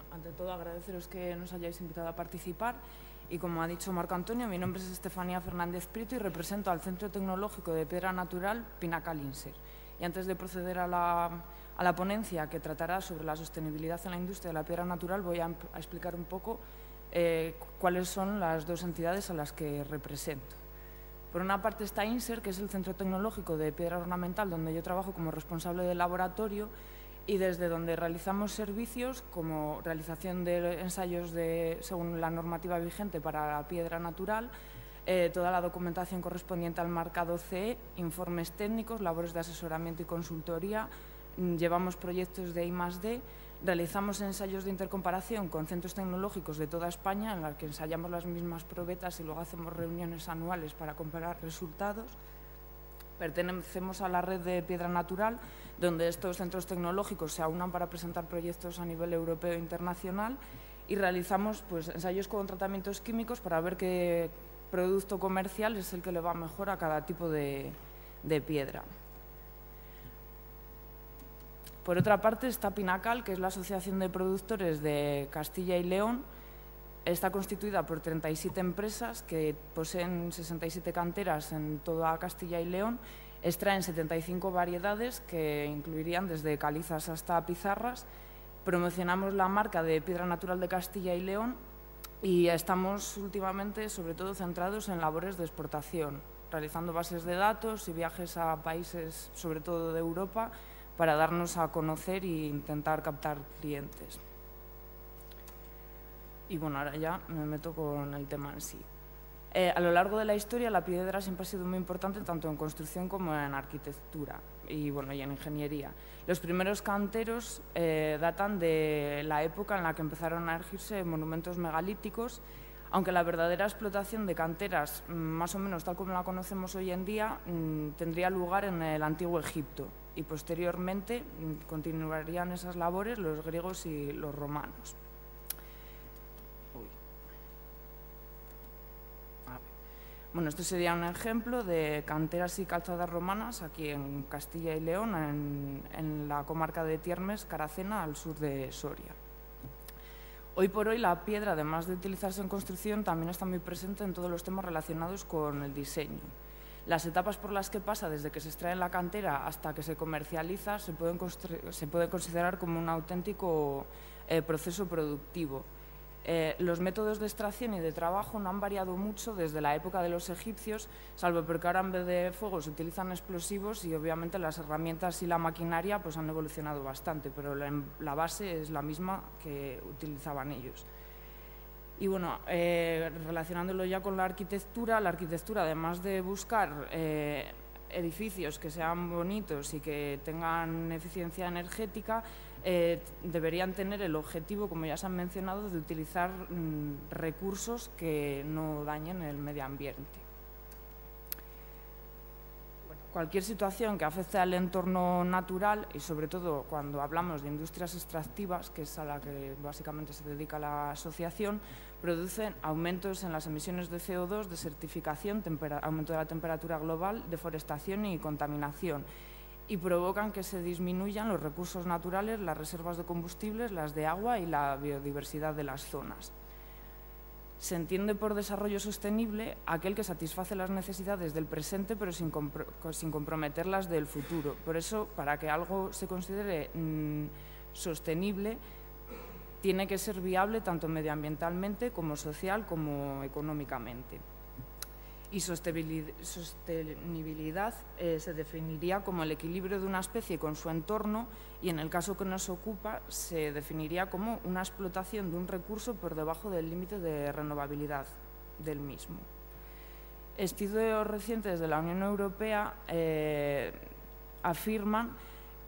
Bueno, ante todo agradeceros que nos hayáis invitado a participar y, como ha dicho Marco Antonio, mi nombre es Estefanía Fernández Prieto y represento al Centro Tecnológico de Piedra Natural Pinnacle INSER. Y antes de proceder a la ponencia que tratará sobre la sostenibilidad en la industria de la piedra natural, voy a explicar un poco cuáles son las dos entidades a las que represento. Por una parte está INSER, que es el Centro Tecnológico de Piedra Ornamental, donde yo trabajo como responsable del laboratorio y desde donde realizamos servicios como realización de ensayos según la normativa vigente para la piedra natural, toda la documentación correspondiente al marcado CE, informes técnicos, labores de asesoramiento y consultoría, llevamos proyectos de I+D, realizamos ensayos de intercomparación con centros tecnológicos de toda España en los que ensayamos las mismas probetas y luego hacemos reuniones anuales para comparar resultados. Pertenecemos a la red de piedra natural, donde estos centros tecnológicos se aunan para presentar proyectos a nivel europeo e internacional y realizamos ensayos con tratamientos químicos para ver qué producto comercial es el que le va mejor a cada tipo de piedra. Por otra parte está Pinnacle, que es la Asociación de Productores de Castilla y León. Está constituida por 37 empresas que poseen 67 canteras en toda Castilla y León, extraen 75 variedades que incluirían desde calizas hasta pizarras. Promocionamos la marca de Piedra Natural de Castilla y León y estamos últimamente sobre todo centrados en labores de exportación, realizando bases de datos y viajes a países sobre todo de Europa para darnos a conocer e intentar captar clientes. Y bueno, ahora ya me meto con el tema en sí. A lo largo de la historia, la piedra siempre ha sido muy importante tanto en construcción como en arquitectura y en ingeniería. Los primeros canteros datan de la época en la que empezaron a erigirse monumentos megalíticos, aunque la verdadera explotación de canteras, más o menos tal como la conocemos hoy en día, tendría lugar en el antiguo Egipto y posteriormente continuarían esas labores los griegos y los romanos. Bueno, esto sería un ejemplo de canteras y calzadas romanas aquí en Castilla y León, en la comarca de Tiermes, Caracena, al sur de Soria. Hoy por hoy la piedra, además de utilizarse en construcción, también está muy presente en todos los temas relacionados con el diseño. Las etapas por las que pasa desde que se extrae en la cantera hasta que se comercializa se puede considerar como un auténtico proceso productivo. Los métodos de extracción y de trabajo no han variado mucho desde la época de los egipcios, salvo porque ahora en vez de fuego se utilizan explosivos y obviamente las herramientas y la maquinaria han evolucionado bastante, pero la base es la misma que utilizaban ellos. Y bueno, relacionándolo ya con la arquitectura además de buscar edificios que sean bonitos y que tengan eficiencia energética, deberían tener el objetivo, como ya se han mencionado, de utilizar recursos que no dañen el medio ambiente. Cualquier situación que afecte al entorno natural y sobre todo cuando hablamos de industrias extractivas, que es a la que básicamente se dedica la asociación, producen aumentos en las emisiones de CO2, desertificación, aumento de la temperatura global, deforestación y contaminación, y provocan que se disminuyan los recursos naturales, las reservas de combustibles, las de agua y la biodiversidad de las zonas. Se entiende por desarrollo sostenible aquel que satisface las necesidades del presente pero sin comprometer las del futuro. Por eso, para que algo se considere sostenible, tiene que ser viable tanto medioambientalmente como social como económicamente. Y sostenibilidad se definiría como el equilibrio de una especie con su entorno y, en el caso que nos ocupa, se definiría como una explotación de un recurso por debajo del límite de renovabilidad del mismo. Estudios recientes de la Unión Europea afirman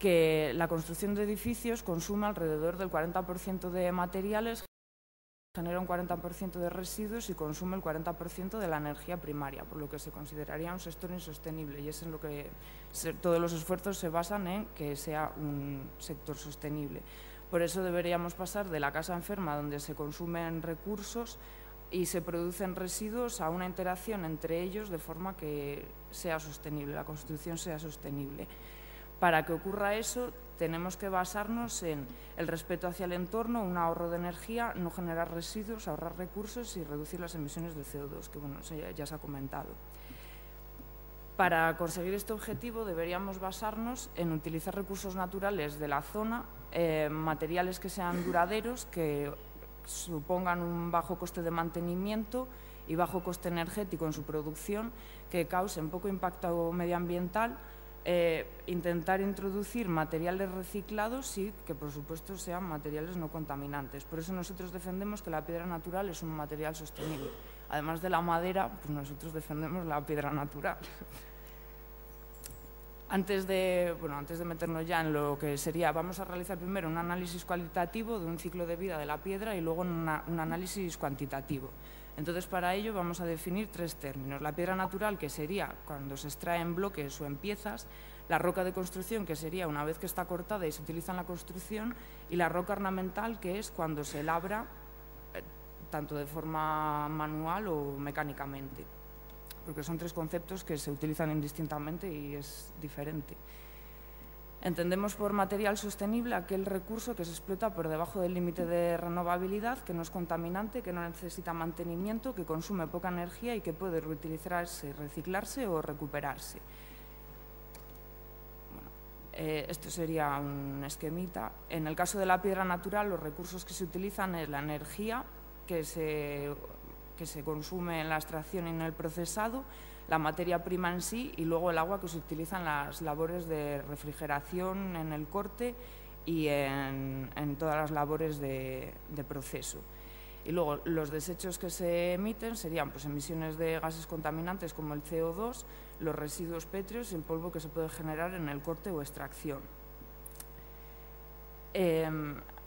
que la construcción de edificios consume alrededor del 40% de materiales, genera un 40% de residuos y consume el 40% de la energía primaria, por lo que se consideraría un sector insostenible, y es en lo que todos los esfuerzos se basan en que sea un sector sostenible. Por eso deberíamos pasar de la casa enferma, donde se consumen recursos y se producen residuos, a una interacción entre ellos de forma que sea sostenible, la construcción sea sostenible. Para que ocurra eso, tenemos que basarnos en el respeto hacia el entorno, un ahorro de energía, no generar residuos, ahorrar recursos y reducir las emisiones de CO2, que bueno, eso ya se ha comentado. Para conseguir este objetivo deberíamos basarnos en utilizar recursos naturales de la zona, materiales que sean duraderos, que supongan un bajo coste de mantenimiento y bajo coste energético en su producción, que causen poco impacto medioambiental, intentar introducir materiales reciclados y que, por supuesto, sean materiales no contaminantes. Por eso nosotros defendemos que la piedra natural es un material sostenible. Además de la madera, pues nosotros defendemos la piedra natural. Antes de meternos ya en lo que sería, vamos a realizar primero un análisis cualitativo de un ciclo de vida de la piedra y luego un análisis cuantitativo. Entonces, para ello vamos a definir 3 términos. La piedra natural, que sería cuando se extrae en bloques o en piezas; la roca de construcción, que sería una vez que está cortada y se utiliza en la construcción; y la roca ornamental, que es cuando se labra tanto de forma manual o mecánicamente, porque son 3 conceptos que se utilizan indistintamente y es diferente. Entendemos por material sostenible aquel recurso que se explota por debajo del límite de renovabilidad, que no es contaminante, que no necesita mantenimiento, que consume poca energía y que puede reutilizarse, reciclarse o recuperarse. Bueno, esto sería un esquemita. En el caso de la piedra natural, los recursos que se utilizan es la energía que se consume en la extracción y en el procesado, la materia prima en sí y luego el agua que se utiliza en las labores de refrigeración, en el corte y en todas las labores de proceso. Y luego los desechos que se emiten serían pues, emisiones de gases contaminantes como el CO2, los residuos pétreos y el polvo que se puede generar en el corte o extracción.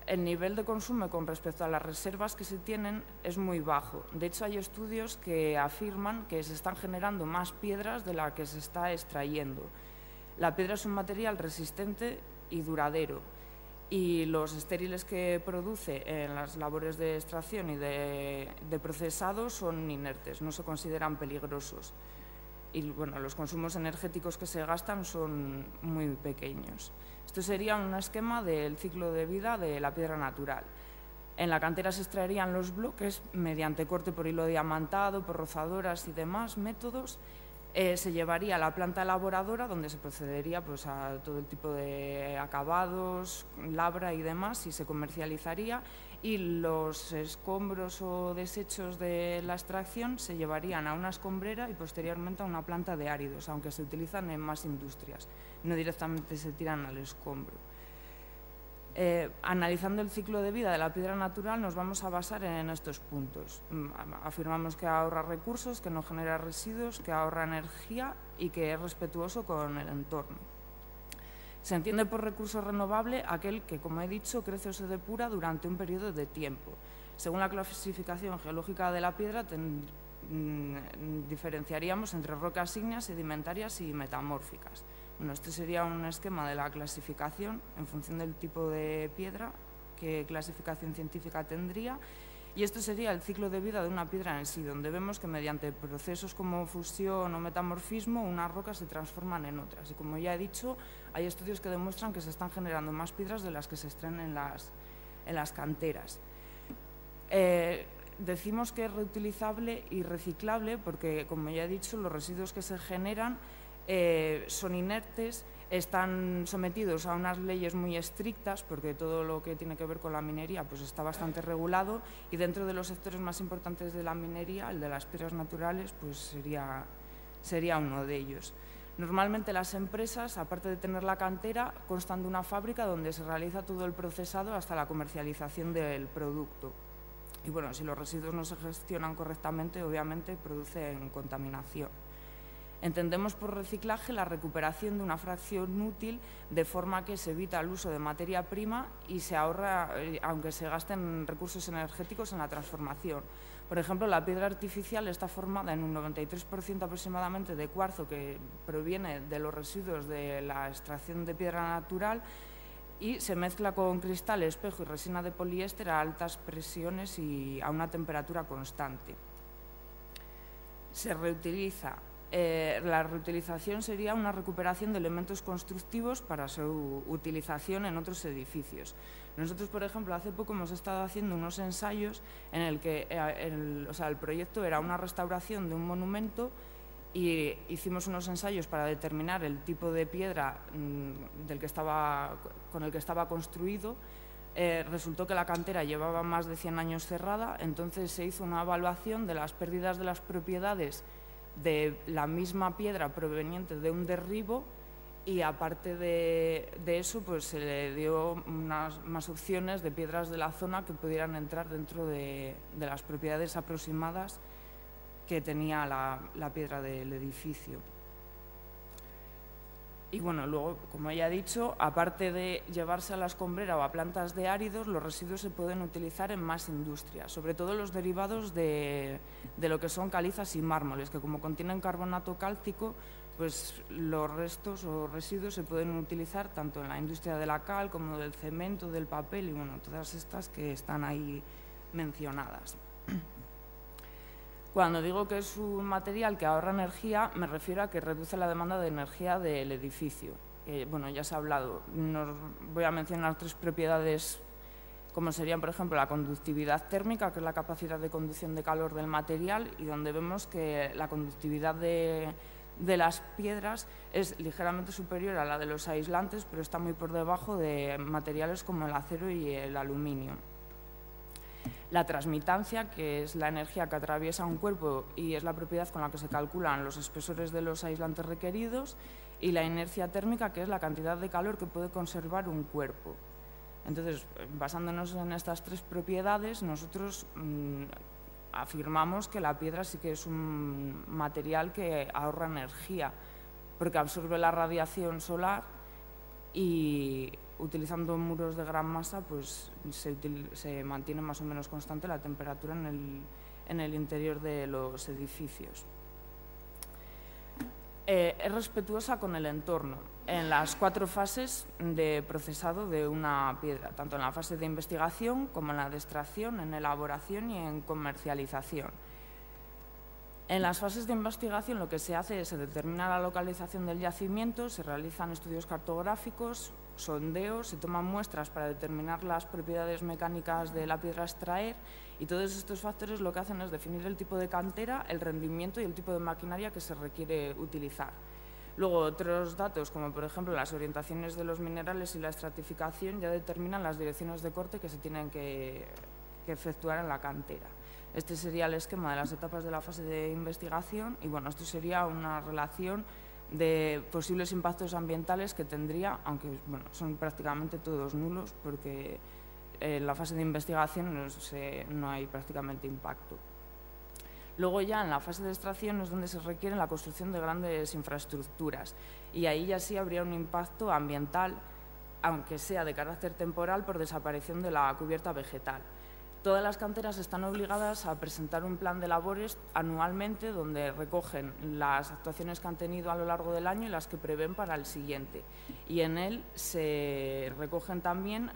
El nivel de consumo con respecto a las reservas que se tienen es muy bajo. De hecho, hay estudios que afirman que se están generando más piedras de las que se está extrayendo. La piedra es un material resistente y duradero, y los estériles que produce en las labores de extracción y de procesado son inertes, no se consideran peligrosos. Y bueno, los consumos energéticos que se gastan son muy pequeños. Esto sería un esquema del ciclo de vida de la piedra natural. En la cantera se extraerían los bloques mediante corte por hilo diamantado, por rozadoras y demás métodos. Se llevaría a la planta elaboradora, donde se procedería pues, a todo el tipo de acabados, labra y demás, y se comercializaría. Y los escombros o desechos de la extracción se llevarían a una escombrera y posteriormente a una planta de áridos, aunque se utilizan en más industrias, no directamente se tiran al escombro. Analizando el ciclo de vida de la piedra natural nos vamos a basar en estos puntos. Afirmamos que ahorra recursos, que no genera residuos, que ahorra energía y que es respetuoso con el entorno. Se entiende por recurso renovable aquel que, como he dicho, crece o se depura durante un periodo de tiempo. Según la clasificación geológica de la piedra, diferenciaríamos entre rocas ígneas, sedimentarias y metamórficas. Bueno, este sería un esquema de la clasificación en función del tipo de piedra, qué clasificación científica tendría. Y esto sería el ciclo de vida de una piedra en sí, donde vemos que mediante procesos como fusión o metamorfismo unas rocas se transforman en otras. Y como ya he dicho, hay estudios que demuestran que se están generando más piedras de las que se extraen en las canteras. Decimos que es reutilizable y reciclable porque, como ya he dicho, los residuos que se generan son inertes, están sometidos a unas leyes muy estrictas porque todo lo que tiene que ver con la minería pues está bastante regulado, y dentro de los sectores más importantes de la minería, el de las piedras naturales, pues sería uno de ellos. Normalmente las empresas, aparte de tener la cantera, constan de una fábrica donde se realiza todo el procesado hasta la comercialización del producto. Y bueno, si los residuos no se gestionan correctamente, obviamente producen contaminación. Entendemos por reciclaje la recuperación de una fracción útil de forma que se evita el uso de materia prima y se ahorra, aunque se gasten recursos energéticos en la transformación. Por ejemplo, la piedra artificial está formada en un 93% aproximadamente de cuarzo que proviene de los residuos de la extracción de piedra natural y se mezcla con cristal, espejo y resina de poliéster a altas presiones y a una temperatura constante. Se reutiliza La reutilización sería una recuperación de elementos constructivos para su utilización en otros edificios. Nosotros, por ejemplo, hace poco hemos estado haciendo unos ensayos en el que el proyecto era una restauración de un monumento y hicimos unos ensayos para determinar el tipo de piedra con el que estaba construido. Resultó que la cantera llevaba más de 100 años cerrada, entonces se hizo una evaluación de las pérdidas de las propiedades de la misma piedra proveniente de un derribo y aparte de eso pues se le dio más opciones de piedras de la zona que pudieran entrar dentro de las propiedades aproximadas que tenía la piedra del edificio. Y bueno, luego, como ya he dicho, aparte de llevarse a la escombrera o a plantas de áridos, los residuos se pueden utilizar en más industrias, sobre todo los derivados de lo que son calizas y mármoles, que como contienen carbonato cálcico, pues los restos o residuos se pueden utilizar tanto en la industria de la cal como del cemento, del papel y bueno, todas estas que están ahí mencionadas. Cuando digo que es un material que ahorra energía, me refiero a que reduce la demanda de energía del edificio. Bueno, ya se ha hablado. Voy a mencionar 3 propiedades, como serían, por ejemplo, la conductividad térmica, que es la capacidad de conducción de calor del material, y donde vemos que la conductividad de las piedras es ligeramente superior a la de los aislantes, pero está muy por debajo de materiales como el acero y el aluminio. La transmitancia, que es la energía que atraviesa un cuerpo y es la propiedad con la que se calculan los espesores de los aislantes requeridos, y la inercia térmica, que es la cantidad de calor que puede conservar un cuerpo. Entonces, basándonos en estas 3 propiedades, nosotros afirmamos que la piedra sí que es un material que ahorra energía, porque absorbe la radiación solar y utilizando muros de gran masa pues se mantiene más o menos constante la temperatura en el interior de los edificios. Es respetuosa con el entorno en las 4 fases de procesado de una piedra, tanto en la fase de investigación como en la de extracción, en elaboración y en comercialización. En las fases de investigación lo que se hace es se determina la localización del yacimiento, se realizan estudios cartográficos, sondeos, se toman muestras para determinar las propiedades mecánicas de la piedra a extraer y todos estos factores lo que hacen es definir el tipo de cantera, el rendimiento y el tipo de maquinaria que se requiere utilizar. Luego otros datos como por ejemplo las orientaciones de los minerales y la estratificación ya determinan las direcciones de corte que se tienen que efectuar en la cantera. Este sería el esquema de las etapas de la fase de investigación y bueno, esto sería una relación de posibles impactos ambientales que tendría, aunque bueno, son prácticamente todos nulos porque en la fase de investigación no hay prácticamente impacto. Luego ya en la fase de extracción es donde se requiere la construcción de grandes infraestructuras y ahí ya sí habría un impacto ambiental, aunque sea de carácter temporal por desaparición de la cubierta vegetal. Todas las canteras están obligadas a presentar un plan de labores anualmente donde recogen las actuaciones que han tenido a lo largo del año y las que prevén para el siguiente. Y en él se recogen también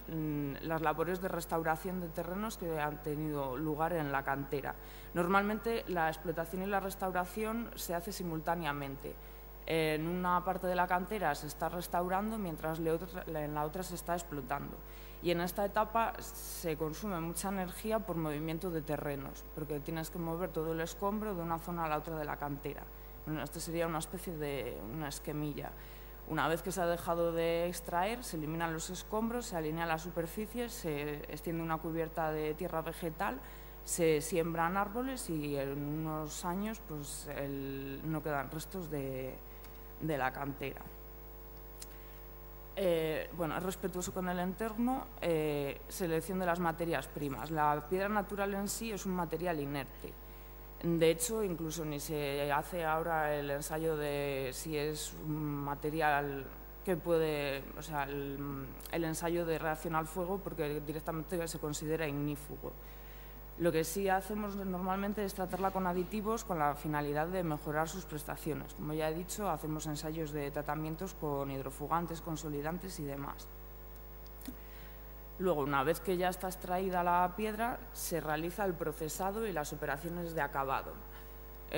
las labores de restauración de terrenos que han tenido lugar en la cantera. Normalmente la explotación y la restauración se hace simultáneamente. En una parte de la cantera se está restaurando mientras en la otra se está explotando. Y en esta etapa se consume mucha energía por movimiento de terrenos, porque tienes que mover todo el escombro de una zona a la otra de la cantera. Bueno, esto sería una especie de una esquemilla. Una vez que se ha dejado de extraer, se eliminan los escombros, se alinea la superficie, se extiende una cubierta de tierra vegetal, se siembran árboles y en unos años pues, no quedan restos de la cantera. Bueno, es respetuoso con el entorno, selección de las materias primas. La piedra natural en sí es un material inerte. De hecho, incluso ni se hace ahora el ensayo de si es un material que puede, o sea, el ensayo de reacción al fuego, porque directamente se considera ignífugo. Lo que sí hacemos normalmente es tratarla con aditivos con la finalidad de mejorar sus prestaciones. Como ya he dicho, hacemos ensayos de tratamientos con hidrofugantes, consolidantes y demás. Luego, una vez que ya está extraída la piedra, se realiza el procesado y las operaciones de acabado.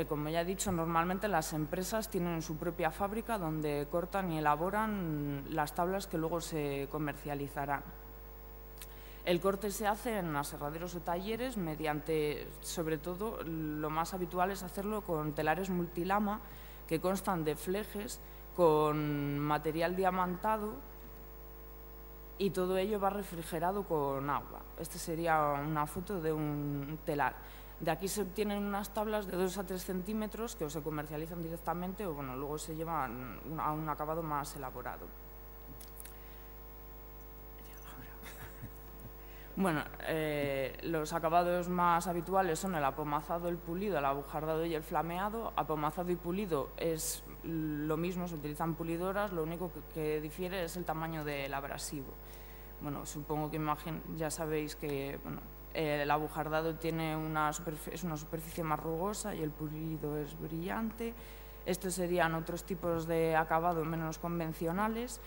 Como ya he dicho, normalmente las empresas tienen su propia fábrica donde cortan y elaboran las tablas que luego se comercializarán. El corte se hace en aserraderos o talleres mediante, sobre todo, lo más habitual es hacerlo con telares multilama que constan de flejes con material diamantado y todo ello va refrigerado con agua. Esta sería una foto de un telar. De aquí se obtienen unas tablas de 2 a 3 centímetros que o se comercializan directamente o bueno, luego se llevan a un acabado más elaborado. Bueno, los acabados más habituales son el apomazado, el pulido, el abujardado y el flameado. Apomazado y pulido es lo mismo, se utilizan pulidoras, lo único que difiere es el tamaño del abrasivo. Bueno, supongo que ya sabéis que el abujardado tiene es una superficie más rugosa y el pulido es brillante. Estos serían otros tipos de acabado menos convencionales.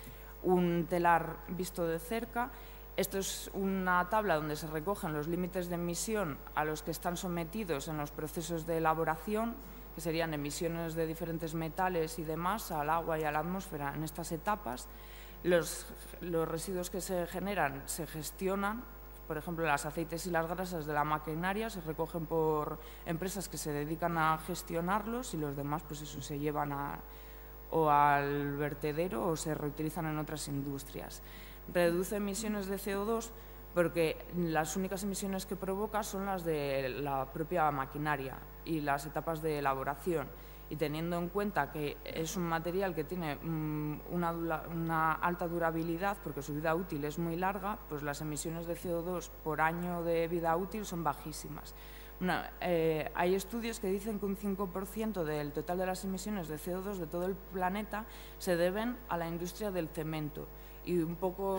Un telar visto de cerca. Esto es una tabla donde se recogen los límites de emisión a los que están sometidos en los procesos de elaboración, que serían emisiones de diferentes metales y demás al agua y a la atmósfera en estas etapas. Los residuos que se generan se gestionan, por ejemplo, los aceites y las grasas de la maquinaria se recogen por empresas que se dedican a gestionarlos y los demás pues eso, se llevan o al vertedero o se reutilizan en otras industrias. Reduce emisiones de CO2 porque las únicas emisiones que provoca son las de la propia maquinaria y las etapas de elaboración. Y teniendo en cuenta que es un material que tiene una alta durabilidad porque su vida útil es muy larga, pues las emisiones de CO2 por año de vida útil son bajísimas. Hay estudios que dicen que un 5% del total de las emisiones de CO2 de todo el planeta se deben a la industria del cemento y un poco,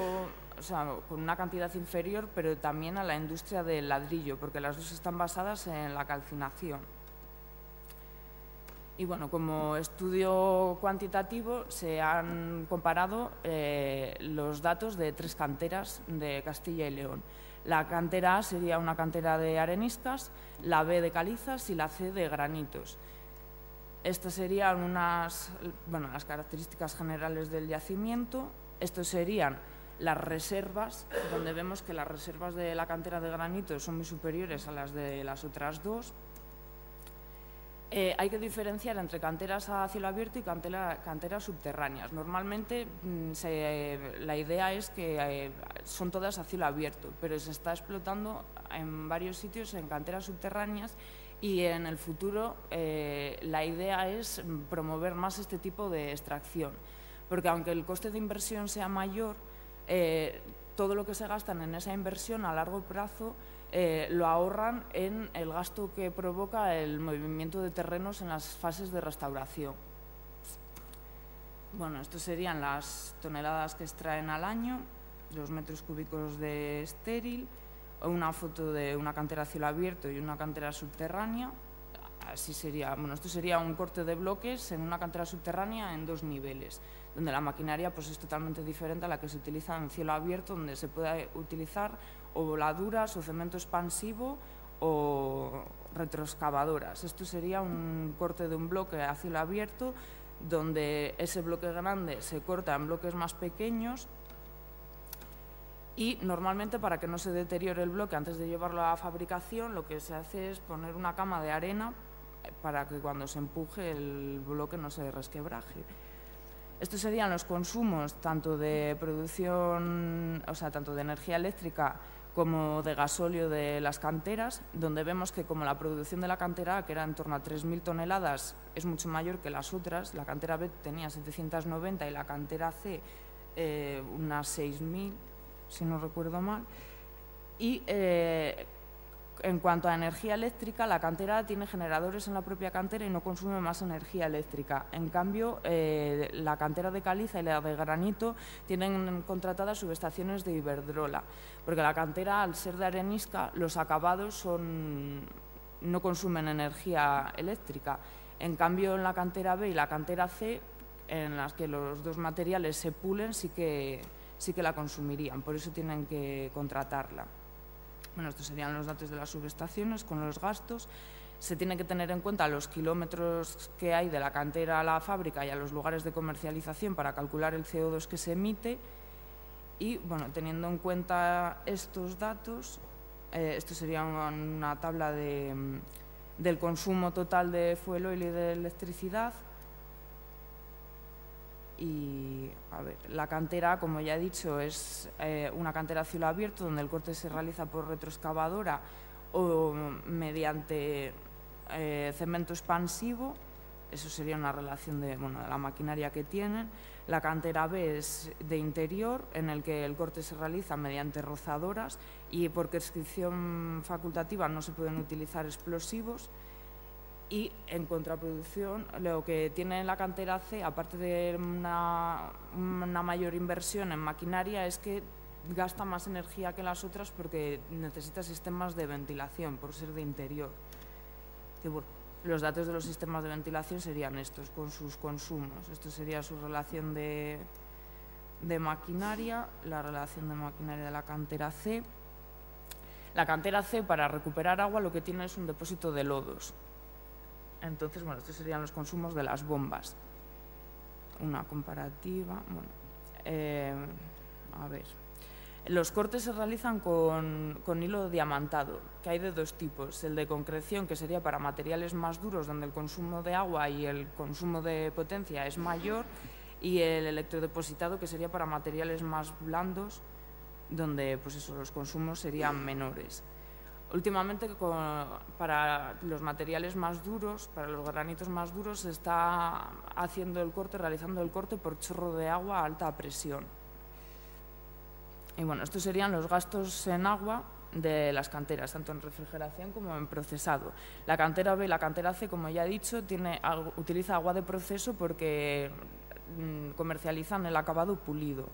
o sea, con una cantidad inferior, pero también a la industria del ladrillo, porque las dos están basadas en la calcinación. Y bueno, como estudio cuantitativo se han comparado los datos de 3 canteras de Castilla y León. La cantera A sería una cantera de areniscas, la B de calizas y la C de granitos. Estas serían las características generales del yacimiento. Estos serían las reservas, donde vemos que las reservas de la cantera de granitos son muy superiores a las de las otras dos. Hay que diferenciar entre canteras a cielo abierto y canteras subterráneas. Normalmente la idea es que son todas a cielo abierto, pero se está explotando en varios sitios en canteras subterráneas y en el futuro la idea es promover más este tipo de extracción, porque aunque el coste de inversión sea mayor, todo lo que se gastan en esa inversión a largo plazo lo ahorran en el gasto que provoca el movimiento de terrenos en las fases de restauración. Bueno, estos serían las toneladas que extraen al año, los metros cúbicos de estéril, una foto de una cantera a cielo abierto y una cantera subterránea. Así sería, esto sería un corte de bloques en una cantera subterránea en 2 niveles, donde la maquinaria pues, es totalmente diferente a la que se utiliza en cielo abierto, donde se puede utilizar o voladuras o cemento expansivo o retroexcavadoras. Esto sería un corte de un bloque a cielo abierto, donde ese bloque grande se corta en bloques más pequeños y normalmente para que no se deteriore el bloque antes de llevarlo a fabricación, lo que se hace es poner una cama de arena para que cuando se empuje el bloque no se resquebraje. Estos serían los consumos tanto de producción, tanto de energía eléctrica como de gasóleo de las canteras, donde vemos que como la producción de la cantera A, que era en torno a 3.000 toneladas, es mucho mayor que las otras, la cantera B tenía 790 y la cantera C unas 6.000, si no recuerdo mal. Y en cuanto a energía eléctrica, la cantera A tiene generadores en la propia cantera y no consume más energía eléctrica. En cambio, la cantera de caliza y la de granito tienen contratadas subestaciones de Iberdrola, porque la cantera, al ser de arenisca, los acabados no consumen energía eléctrica. En cambio, en la cantera B y la cantera C, en las que los dos materiales se pulen, sí que la consumirían, por eso tienen que contratarla. Bueno, estos serían los datos de las subestaciones con los gastos. se tiene que tener en cuenta los kilómetros que hay de la cantera a la fábrica y a los lugares de comercialización para calcular el CO2 que se emite. Y, bueno, teniendo en cuenta estos datos, esto sería una tabla del consumo total de fuel oil y de electricidad. Y, a ver, la cantera, como ya he dicho, es una cantera a cielo abierto donde el corte se realiza por retroexcavadora o mediante cemento expansivo. Eso sería una relación de la maquinaria que tienen. La cantera B es de interior, en el que el corte se realiza mediante rozadoras y por prescripción facultativa no se pueden utilizar explosivos. Y en contraproducción, lo que tiene la cantera C, aparte de una mayor inversión en maquinaria, es que gasta más energía que las otras porque necesita sistemas de ventilación por ser de interior. Que, bueno, los datos de los sistemas de ventilación serían estos, con sus consumos. Esto sería su relación de maquinaria, la relación de maquinaria de la cantera C. La cantera C, para recuperar agua, lo que tiene es un depósito de lodos. Entonces, bueno, estos serían los consumos de las bombas. Una comparativa. Bueno, a ver. Los cortes se realizan con hilo diamantado, que hay de dos tipos. El de concreción, que sería para materiales más duros, donde el consumo de agua y el consumo de potencia es mayor, y el electrodepositado, que sería para materiales más blandos, donde pues eso, los consumos serían menores. Últimamente, para los materiales más duros, para los granitos más duros, se está realizando el corte por chorro de agua a alta presión. Y, bueno, estos serían los gastos en agua de las canteras, tanto en refrigeración como en procesado. La cantera B y la cantera C, como ya he dicho, utiliza agua de proceso porque comercializan el acabado pulido.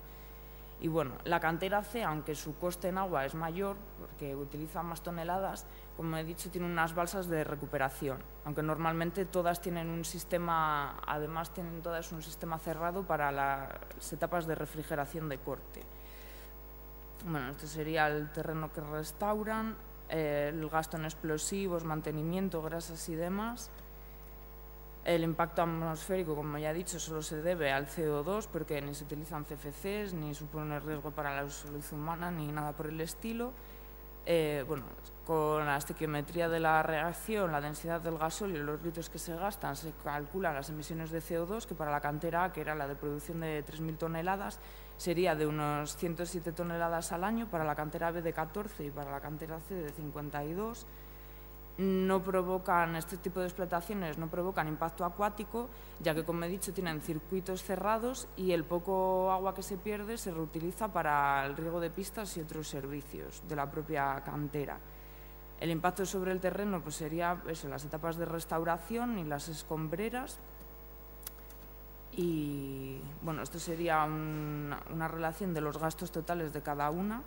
Y, bueno, la cantera C, aunque su coste en agua es mayor, porque utiliza más toneladas, como he dicho, tiene unas balsas de recuperación, aunque normalmente todas tienen un sistema, además tienen todas un sistema cerrado para las etapas de refrigeración de corte. Bueno, esto sería el terreno que restauran, el gasto en explosivos, mantenimiento, grasas y demás. El impacto atmosférico, como ya he dicho, solo se debe al CO2 porque ni se utilizan CFCs, ni supone riesgo para la salud humana, ni nada por el estilo. Bueno, con la estequiometría de la reacción, la densidad del gasóleo y los litros que se gastan, se calculan las emisiones de CO2, que para la cantera A, que era la de producción de 3.000 toneladas, sería de unos 107 toneladas al año, para la cantera B de 14 y para la cantera C de 52. No provocan, este tipo de explotaciones no provocan impacto acuático, ya que, como he dicho, tienen circuitos cerrados y el poco agua que se pierde se reutiliza para el riego de pistas y otros servicios de la propia cantera. El impacto sobre el terreno pues sería eso, las etapas de restauración y las escombreras. Y, bueno, esto sería una relación de los gastos totales de cada una.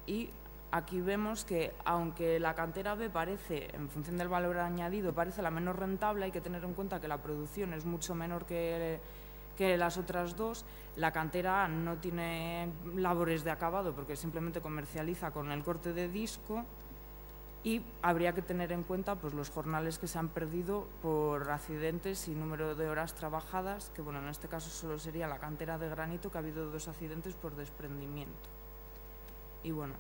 Y aquí vemos que, aunque la cantera B parece, en función del valor añadido, parece la menos rentable, hay que tener en cuenta que la producción es mucho menor que las otras dos. La cantera A no tiene labores de acabado porque simplemente comercializa con el corte de disco, y habría que tener en cuenta pues, los jornales que se han perdido por accidentes y número de horas trabajadas, que, bueno, en este caso solo sería la cantera de granito, que ha habido 2 accidentes por desprendimiento. Y, bueno,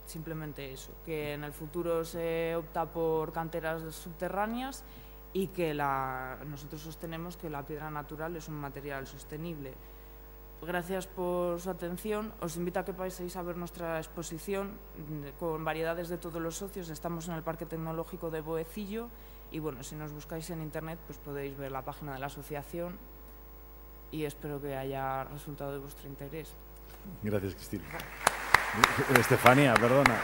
simplemente eso, que en el futuro se opta por canteras subterráneas y que nosotros sostenemos que la piedra natural es un material sostenible. Gracias por su atención. Os invito a que paséis a ver nuestra exposición con variedades de todos los socios. Estamos en el Parque Tecnológico de Boecillo y, bueno, si nos buscáis en internet pues podéis ver la página de la asociación y espero que haya resultado de vuestro interés. Gracias, Cristina. Estefania, perdona.